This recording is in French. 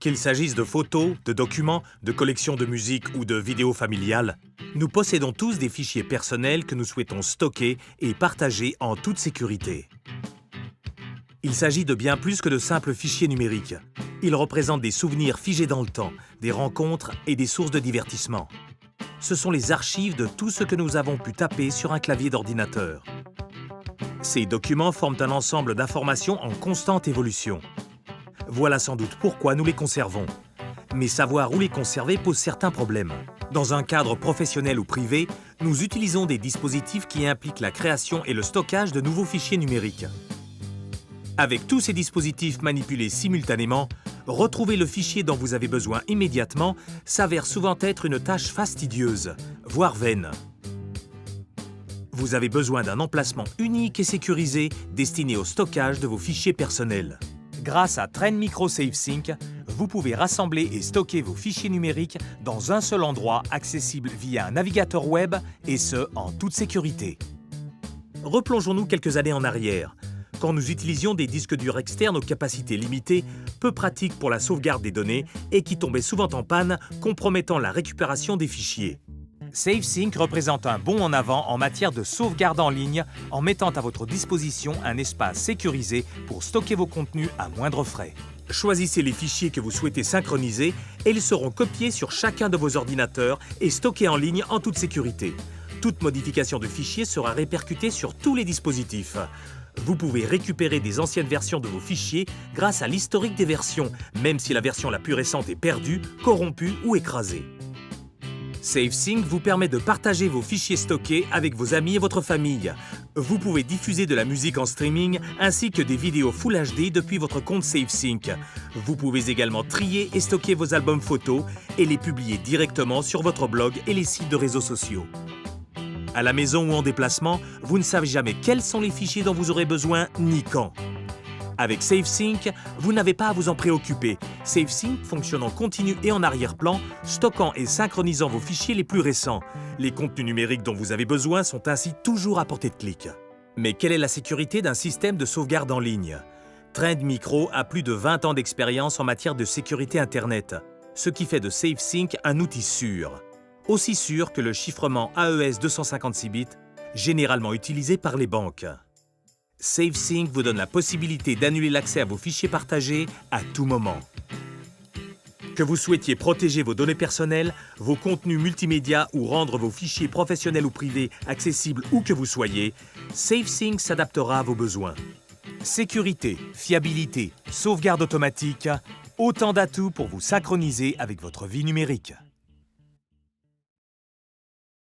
Qu'il s'agisse de photos, de documents, de collections de musique ou de vidéos familiales, nous possédons tous des fichiers personnels que nous souhaitons stocker et partager en toute sécurité. Il s'agit de bien plus que de simples fichiers numériques. Ils représentent des souvenirs figés dans le temps, des rencontres et des sources de divertissement. Ce sont les archives de tout ce que nous avons pu taper sur un clavier d'ordinateur. Ces documents forment un ensemble d'informations en constante évolution. Voilà sans doute pourquoi nous les conservons. Mais savoir où les conserver pose certains problèmes. Dans un cadre professionnel ou privé, nous utilisons des dispositifs qui impliquent la création et le stockage de nouveaux fichiers numériques. Avec tous ces dispositifs manipulés simultanément, retrouver le fichier dont vous avez besoin immédiatement s'avère souvent être une tâche fastidieuse, voire vaine. Vous avez besoin d'un emplacement unique et sécurisé destiné au stockage de vos fichiers personnels. Grâce à Trend Micro SafeSync, vous pouvez rassembler et stocker vos fichiers numériques dans un seul endroit accessible via un navigateur web et ce, en toute sécurité. Replongeons-nous quelques années en arrière, quand nous utilisions des disques durs externes aux capacités limitées, peu pratiques pour la sauvegarde des données et qui tombaient souvent en panne, compromettant la récupération des fichiers. SafeSync représente un bond en avant en matière de sauvegarde en ligne en mettant à votre disposition un espace sécurisé pour stocker vos contenus à moindre frais. Choisissez les fichiers que vous souhaitez synchroniser et ils seront copiés sur chacun de vos ordinateurs et stockés en ligne en toute sécurité. Toute modification de fichier sera répercutée sur tous les dispositifs. Vous pouvez récupérer des anciennes versions de vos fichiers grâce à l'historique des versions, même si la version la plus récente est perdue, corrompue ou écrasée. SafeSync vous permet de partager vos fichiers stockés avec vos amis et votre famille. Vous pouvez diffuser de la musique en streaming ainsi que des vidéos Full HD depuis votre compte SafeSync. Vous pouvez également trier et stocker vos albums photos et les publier directement sur votre blog et les sites de réseaux sociaux. À la maison ou en déplacement, vous ne savez jamais quels sont les fichiers dont vous aurez besoin ni quand. Avec SafeSync, vous n'avez pas à vous en préoccuper. SafeSync fonctionne en continu et en arrière-plan, stockant et synchronisant vos fichiers les plus récents. Les contenus numériques dont vous avez besoin sont ainsi toujours à portée de clic. Mais quelle est la sécurité d'un système de sauvegarde en ligne? Trend Micro a plus de 20 ans d'expérience en matière de sécurité Internet, ce qui fait de SafeSync un outil sûr. Aussi sûr que le chiffrement AES 256 bits, généralement utilisé par les banques. SafeSync vous donne la possibilité d'annuler l'accès à vos fichiers partagés à tout moment. Que vous souhaitiez protéger vos données personnelles, vos contenus multimédia ou rendre vos fichiers professionnels ou privés accessibles où que vous soyez, SafeSync s'adaptera à vos besoins. Sécurité, fiabilité, sauvegarde automatique, autant d'atouts pour vous synchroniser avec votre vie numérique.